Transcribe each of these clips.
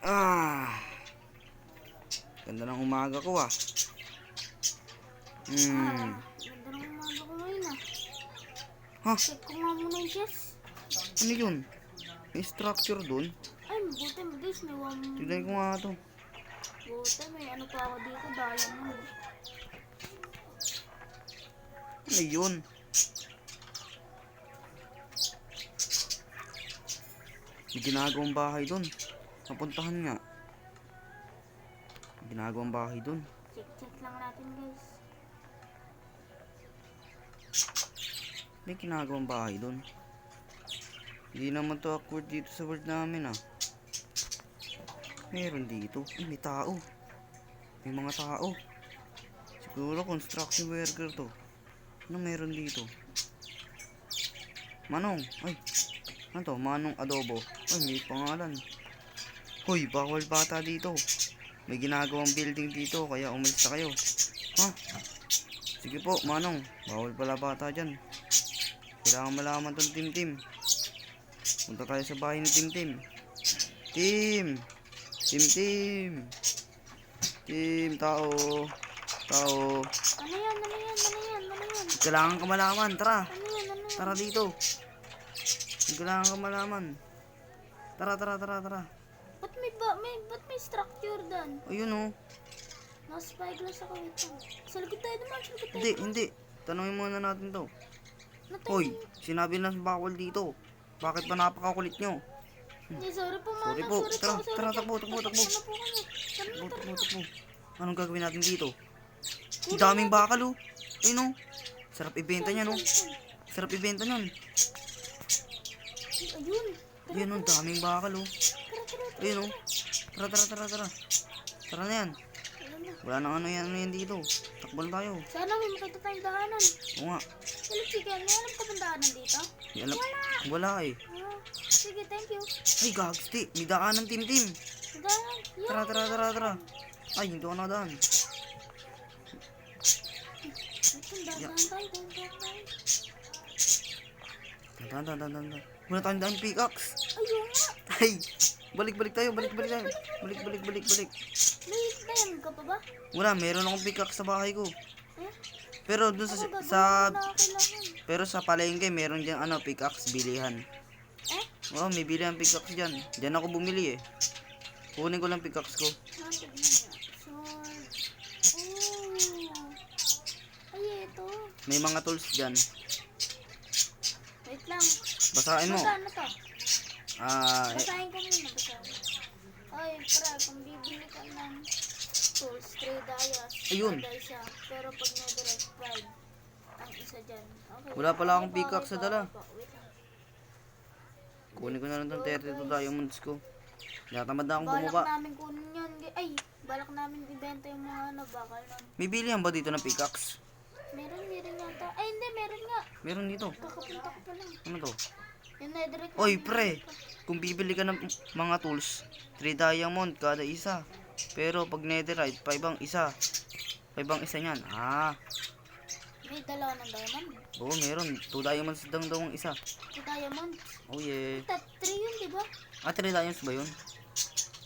Ah, ganda ng umaga ko ah. Ganda ng umaga ko ngayon ah. Ha? Check ko nga muna yung chest. Ano yun? May structure dun? Ay, mabuti mo guys, may Tignan ko nga to. Buti, may ano pa ako dito, diamond. Ano yun? May ginagawang bahay dun. Napuntahan nga. May ginagawang bahay dun. Check lang natin guys. May ginagawang bahay dun. Hindi naman to awkward dito sa world namin ah. Meron dito. Ay, may tao. May mga tao. Siguro construction worker to. Ano meron dito? Manong. Ay. Ano to? Manong Adobo. Ay, may pangalan. Hoy, bawal bata dito. May ginagawang building dito, kaya umalis na kayo. Ha? Sige po, Manong. Bawal pala bata dyan. Kailangan malaman tong Tim. Punta tayo sa bahay ni Tim. Tim, tao. Ano yan? Kailangan ka malaman, tara. Ano yan? Tara dito. Kailangan ka malaman. Tara. Ba't may structure dan? Ayun oh. Nasa spyglass ako, wait lang. Sa likod tayo naman, Hindi. Tanungin muna natin to. Natay- Hoy, sinabi lang bawal dito. Bakit ba napakakulit nyo? Hindi, sorry po, Sorry Manong. po. Sorry Tara, po. takbo. Ano po kayo? Takbo. Anong gagawin natin dito? Ang daming bakal oh. Ayun oh. Sarap ibenta niyan oh. Ayun. Ayun oh, daming bakal oh. Ayun oh. Tara. Tara na yan. Wala nang ano yan dito. Takbo na tayo. Sana may makita tayong daanan. Oo nga. Sige, may alam ka bang daanan dito? Wala eh. Sige, thank you. Ay gagsti. May daanan Tim. Daanan. Tara. Ay, hindi ako nakadaan. Daanan tayo. Dahan. Wala tayong daan pickaxe. Ayun nga. Ay, balik tayo. Balik. May diamond ka pa ba? Wala, meron akong pickaxe sa bahay ko. Eh? Pero dun Ako, sa gagawin ko na kailangan. pero sa palengke meron diyan ano, pickaxe bilihan. Eh? Oo, may bilihan pickaxe diyan. Diyan ako bumili eh. Kunin ko lang pickaxe ko. Natin na. Sword. Oh. Ay, ito. May mga tools diyan. Wait lang. Basahin mo. Magkano to? Eh, Basahin ko muna. Ay, pre, kung bibili ka ng tools, 3 dias. Ayun. Kada isa. Pero pag netherite, 5 ang isa dyan. Okay. Wala pala akong pickaxe sa dala. Wait lang. Kunin ko na lang tong 32 diamonds ko. Natamad na akong Balak bumaba. namin kunin yun. Ay, balak namin ibenta yung mga bakal nun. May bilihan ba dito ng pickaxe? Meron yata. Ay, hindi, meron nga. Meron dito. Kakapunta ko pa lang. Ano to? Yung netherite. Oy, namin. pre. Kung bibili ka ng mga tools, 3 diamond kada isa. Pero pag netherite, 5 ang isa. 5 ang isa niyan. May dalawa ng diamond. Oo, meron. 2 diamonds daw ang isa. 2 diamond. Oh yeah. 3 yun, di ba? 3 diamonds ba yun?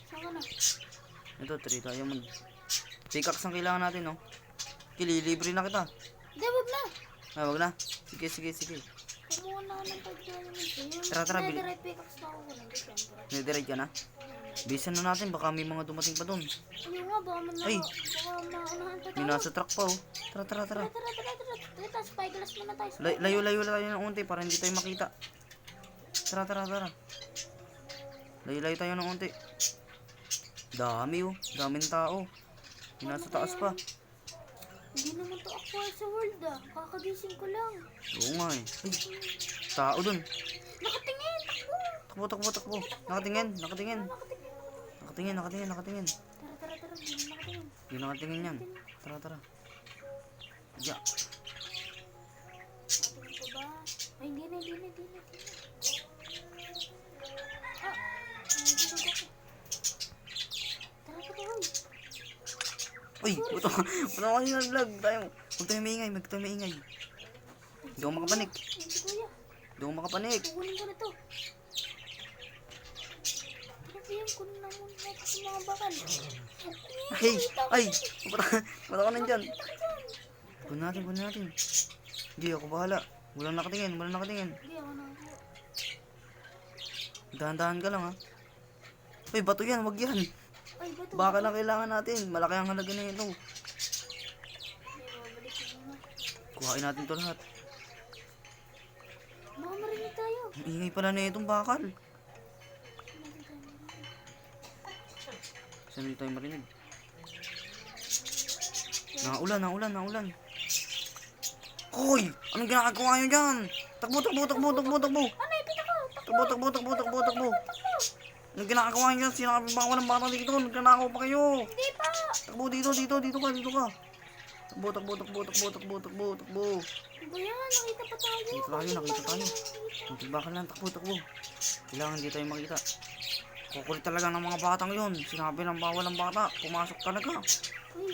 Saan ka na? Ito, 3 diamond. Pickaxe ang kailangan natin, no? Kililibre na kita. Hindi, wag na. Wag na. Sige. Kumuha na ako ng 5 diamond. Tara, bili. Netherite pickaxe na ako kunin. Netherite ka na? Bisan na natin, baka may mga dumating pa doon. Ayun nga, baka Ay. maunahan pa May tayo. nasa truck pa, oh. Tara. Tara. Dito, spyglass muna tayo. Layo tayo ng unti para hindi tayo makita. Tara. Layo tayo ng unti. Dami, oh. Daming tao. May nasa taas pa. Hindi naman to aqua sa world ah. Kakagising ko lang. Oo nga eh. Ay, tao dun. Nakatingin! Takbo! Takbo. Nakatingin. Nakatingin. Nakatingin. Tara. Hindi na nakatingin. Hindi nakatingin yan. Tara. Ya. Nakatingin ko ba? Ay, hindi na. Ah! Nandito ako. Tara. Uy, buto kasi ng vlog. Huwag tayo maingay. Hindi ako makapanik. Hindi, kuya. Kukunin ko na to. Pero kunin na muna. natin sa mga bakal. Ay, ay, ba't ako nandyan? Kunin natin. Hindi, ako bahala. Walang nakatingin. Hindi ako na. Dahan-dahan ka lang ha. Uy, bato yan, wag yan. Ay, bato. Baka lang kailangan natin. Malaki ang halaga na ito. Ay, babalik ko muna. Kuhain natin to lahat. Baka marinig tayo. Ang ingay pala na itong bakal. Saan dito tayo marinig? Naulan. Hoy! Anong ginagawa nyo dyan? Takbo! Ano, ipit ako. Takbo! Anong ginagawa nyo dyan? Sinabi ba walang bata dito? Nagnanakaw pa kayo! Hindi pa. Takbo dito ka! Takbo! Ba yan? Nakita pa tayo. Nakita tayo. Kunting bakal lang, takbo. Kailangan di tayo makita. Kukulit talaga ng mga batang yon. Sinabi ng bawal ng bata, pumasok talaga. Uy,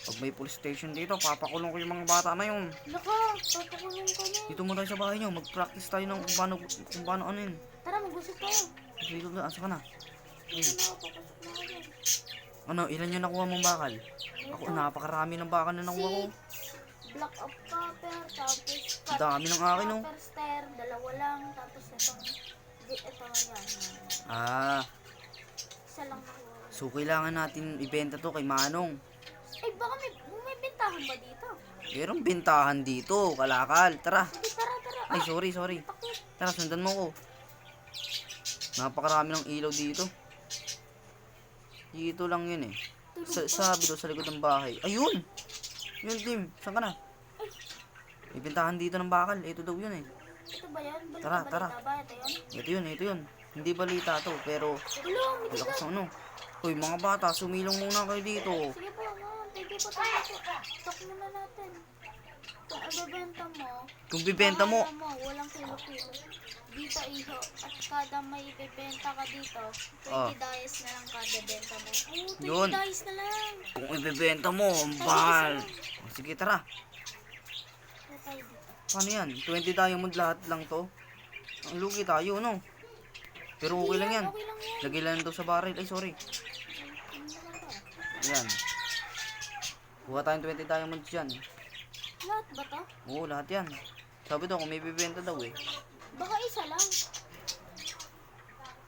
Pag may police station dito, papakulong ko yung mga bata na yun. naka. Papakulong ka na. Dito mo tayo sa bahay nyo, mag-practice tayo ng kung paano ano yun. Tara, mag-usap tayo. Dito na, asa ka na? Dito na ako, papasok na ako dyan. Ano, ilan yung nakuha mong bakal? Ako, napakarami ng bakal na nakuha ko. Block of copper, tapos Ang dami ng akin, oh. copper stair, dalawa lang, tapos itong yan. Ah, Isa lang nakuha. so kailangan natin ibenta to kay Manong. Ay, baka may bentahan ba dito? Merong bintahan dito, kalakal. Tara. Sige, tara. Ay, sorry. Takot. Tara, sundan mo ko. Napakarami ng ilaw dito. Dito lang yun eh. Sabi doon sa likod ng bahay. Ayun! Yun, Tim. Saan ka na? May bintahan dito ng bakal. Ito daw yun eh. Ito ba yan? Tara. Balita ba? Ito yun? Ito yun. Hindi balita to, pero Hello, may lakas ng ano. Hoy, mga bata, sumilong muna kayo dito. Sige po, thank you po tayo. Talk muna natin. Kung ibebenta mo, Kung bibenta mo, ano walang kilo-kilo. Dito iho, at kada may ibebenta ka dito, 20 dice na lang kada benta mo. Oh, 20 Yun. dice na lang. kung ibibenta mo, ang bahal. Sige, tara. Ano tayo dito? Paano yan? 20 diamond lahat lang to. Ang lugi tayo, no? Pero okay lang yan. Okay lang yan. Lagay lang daw sa baril. Ay, sorry. Ano naman to? Ayan. Kuha tayong 20 diamonds dyan. Lahat ba to? Oo, lahat yan. Sabi daw, kung may bibenta daw eh. Baka isa lang.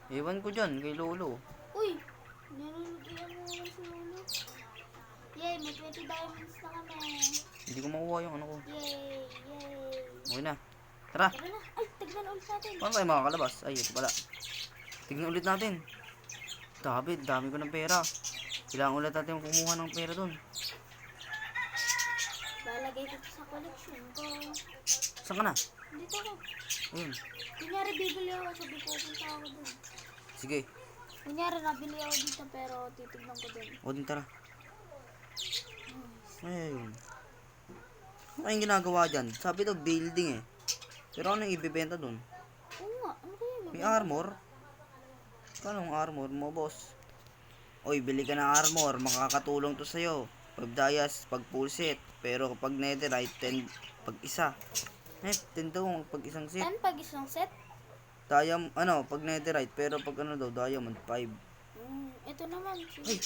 Ewan ko dyan, kay Lolo. Uy, nilulugian mo naman si Lolo. Yay, may 20 diamonds na kami. Hindi ko makuha yung ano ko. Yay. Okay na. Tara. Tara na. Ay, tignan ulit natin. Paano tayo makakalabas? Ay, ito pala. Tignan ulit natin. Dami ko ng pera. Kailangan ulit natin kumuha ng pera dun. Lalagay ko sa collection ko. Saan ka na? Dito ako. Ayun. Kunyari bibili ako, sabi ko punta ako dun. Sige. Kunyari nabili ako dito pero titignan ko dun. O din tara. Ayun. Ano kayong ginagawa dyan? Sabi daw building eh. Pero ano yung ibibenta dun? Oo nga, ano kaya yun? May armor? Anong armor mo, boss? Oy, bili ka ng armor. Makakatulong to sa'yo. Pag dias, pag full set. Pero kapag netherite, 10 pag isa. 10 daw pag isang set. 10 pag isang set? Pag netherite. Pero pag ano daw, diamond 5. Ito naman. Ay,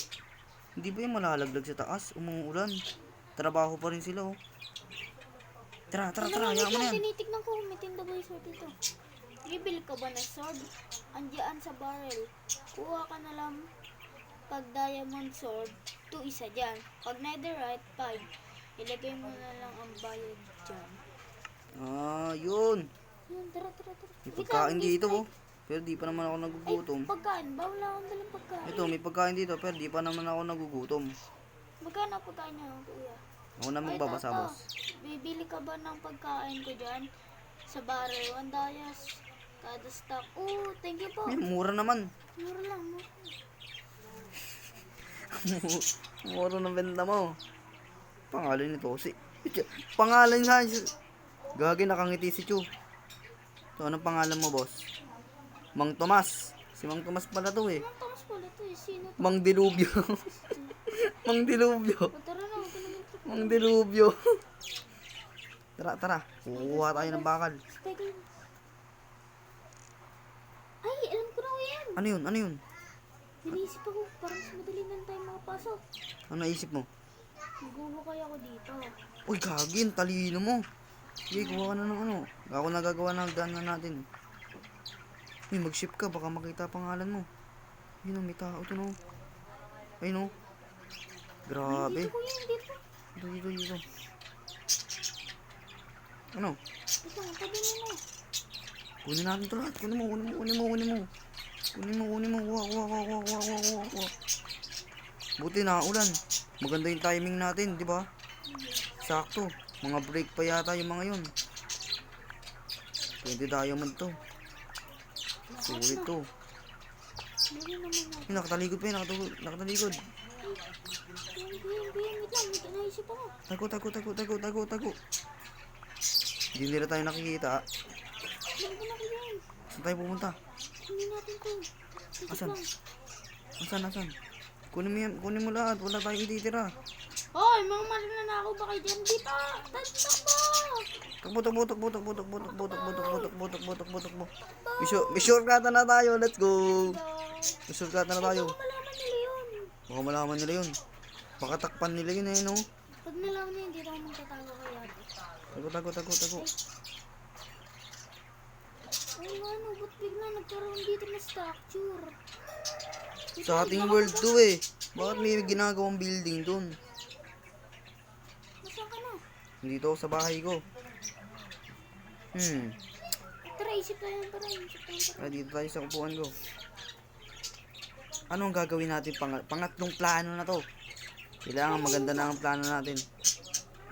hindi ba yung malalaglag sa taas? Umuulan. Trabaho pa rin sila, oh. Tara, hayaan mo na yan. Tinitignan ko kung may tinda ba yung sword dito. Bibili ka ba ng sword? Andiyan sa barrel. Kuha ka na lang pag diamond sword, 2 isa dyan. Pag netherite, 5. Ilagay mo na lang ang bayad dyan. Ah, yun. Yun, tara. May pagkain dito, oh. Pero di pa naman ako nagugutom. Ay, pagkain. Bawal lang akong dalang pagkain. Ito, may pagkain dito, pero di pa naman ako nagugutom. Magkano ang pagkain niyo, kuya? Ako na magbabasa, Tata, boss. bibili ka ba ng pagkain ko dyan? Sa barrel, 1 dias. Kada stock. Oh, thank you po. May mura naman. Mura lang. Mura ng benta mo. Pangalan nito si... Pangalan nga. Gagi, nakangiti si Chu. So, anong pangalan mo, boss? Mang Tomas. Si Mang Tomas pala to eh. Ang tamas pala to eh. Sino to? Mang Dilubyo. Mang Dilubyo. O, tara na. Huwag ka naman ito. Mang Dilubyo. Tara. Kukuha tayo ng bakal. Ay, alam ko na yan. Ano yun? Naisip ako, parang mas madali na tayo makapasok. Ano naisip mo? Maghuhukay ako dito. Uy, gagin, talino mo. Sige, kuha ka na ng ano. Ako nagagawa ng hagdanan natin. Uy, mag-ship ka, baka makita pangalan mo. Ayun, may tao to, no. Ayun, no. Grabe. Dito kuya, dito. Dito. Ano? Dito, tabi mo na. Kunin natin ito lahat. Kunin mo. Kuha. Buti na ulan. Maganda yung timing natin, di ba? Sakto. Mga break pa yata yung mga yun. 20 diamond to. Sulit to. Meron naman ako. Yung nakatalikod pa yun. Nakatalikod. Bien, wait lang, may naisip ako. Tago. Hindi nila tayo nakikita. Alam ko na ko yan. Saan tayo pumunta? Hindi natin to. Dito Asan? lang. Asan? Kunin mo lahat. Wala tayong ititira. Hoy, mga marina na ako ba kayo dyan? Dito! Takbo! Takbo. May shortcut na tayo. Let's go. May shortcut na tayo. Baka malaman nila yun. Baka malaman nila yun. Baka takpan nila yun eh, no? Pag nalaman niya, hindi na ako magtatago kay ate. Tago. Oo nga, no, ba't bigla nagkaroon dito na structure? Sa ating world to eh. Bakit may ginagawang building dun? Nasaan ka na? Dito ako sa bahay ko. Tara, isip tayo ng parang. Dito tayo sa upuan ko. Ano ang gagawin natin? Pangatlong plano na to. Kailangan maganda na ang plano natin.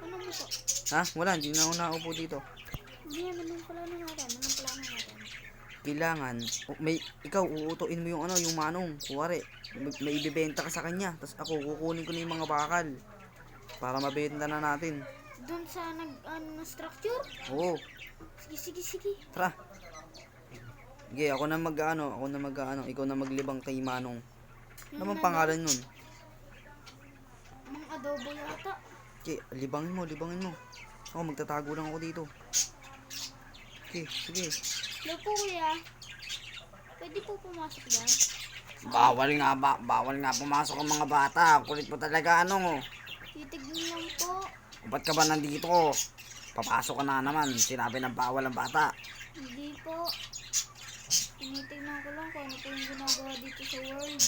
Ano mo to? Ha? Wala, hindi na ako naupo dito. Hindi, anong plano natin? Kailangan, ikaw uutuin mo yung yung manong. Kuwari, may ibibenta ka sa kanya. Tapos ako, kukunin ko na yung mga bakal. Para mabenta na natin. Doon sa structure? Oo, Sige. tara. Sige, ako na mag-ano. Ikaw na maglibang kay manong. Ano bang pangalan nun? Mga adobo yata. Sige, libangin mo. Ako, magtatago lang ako dito. Sige. Hello po kuya. Pwede po pumasok dyan? Bawal nga pumasok ang mga bata. Kulit mo talaga, Titignan lang po. Ba't ka ba nandito? Papasok ka na naman. Sinabi ng bawal ang bata. Hindi po. Tinitignan ko lang kung ano po yung ginagawa dito sa world.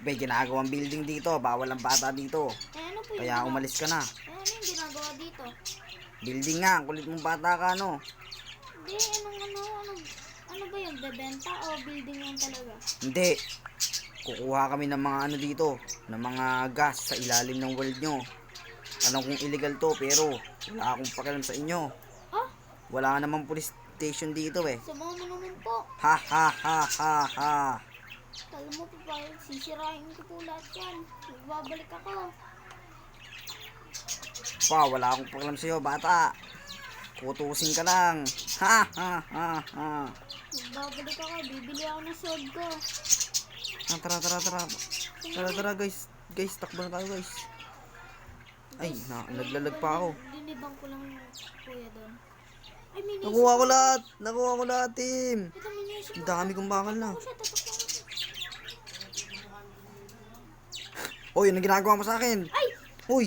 May ginagawang building dito. Bawal ang bata dito. Ano po yung Kaya umalis ka na. ano yung ginagawa dito? Building nga. Kulit mong bata ka, Hindi, ano ba yung bebenta o building lang talaga? Hindi. Kukuha kami ng mga dito. Ng mga gas sa ilalim ng world nyo. Alam kong illegal to, pero wala akong pakialam sa inyo. Ah, Wala namang police station dito eh. sama mo naman po. Ha. Kala mo po pa, sisirain ko po lahat yan. Magbabalik ako. Wala akong pakialam sa'yo, bata. Kutusin ka lang. Ha. Magbabalik ako, bibili ako ng sword ko. Tara guys, takbo na tayo guys. Ay, naglalag pa ako. Dinibang ko lang yung kuya doon. Ay, may naisip Nakuha ko ako. lahat, team. Ito, may naisip Ang ako. dami kong bakal na. Tatakbo siya. Hoy, ano ginagawa mo sa akin? Ay! Uy.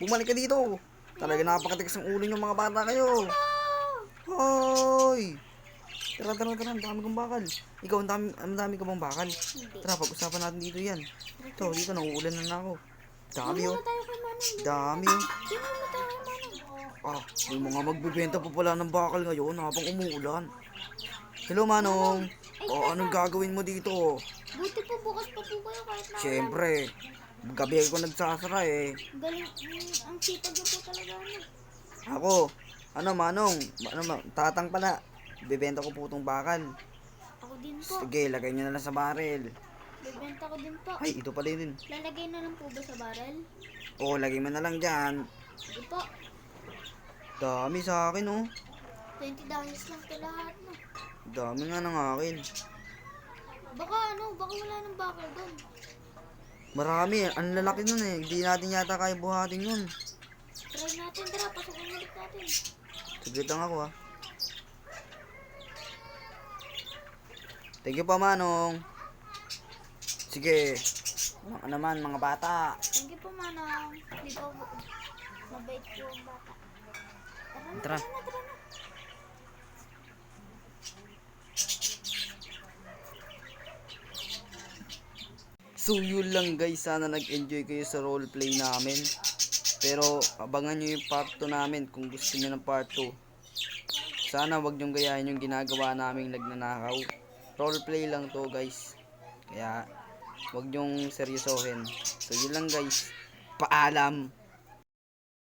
Bumalik ka dito. Talaga napakatigas ng ulo ng mga bata kayo. Hoy. Tara, ang dami kong bakal. Ikaw, ang dami ka bang bakal? Hindi. Tara, pag-usapan natin dito yan. Dito, nauulan na ako. Dami Doon muna tayo kay Manong. Dami Doon muna tayo kay Manong. May mga magbibenta pa pala ng bakal ngayon habang umuulan. Hello, Manong. Anong gagawin mo dito? Buti po bukas pa po kayo kahit na Siyempre, gabi ko nagsasara eh. galing, ang sipag niyo po talaga Ako, Manong, tatang pala. Bibenta ko po itong bakal. Ako din po. Sige, lagay nyo na lang sa baril. Bibenta ko din po. Ay, ito pala yun. Lalagay na lang po ba sa barrel? Oo, lagay mo na lang dyan. Sige po. Dami sa akin, oh. $20 lang ito lahat, no? Dami nga ng akin. Baka wala nang bakal doon. Marami, ang lalaki nun eh. Hindi natin yata kaya buhatin yun. Try natin, tara, pasukin ulit natin. Saglit lang ako, Thank you pa, Manong. Sige. Ano naman mga bata? Thank you po, Manong. Di ba, mabait po ang bata. Tara. Tara na. So yun lang guys, sana nag-enjoy kayo sa roleplay namin. Pero abangan nyo yung part 2 namin kung gusto nyo ng part 2. Sana wag nyong gayahin yung ginagawa naming nagnanakaw. Roleplay lang to guys. Kaya wag nyong seryosohin. So yun lang guys. Paalam!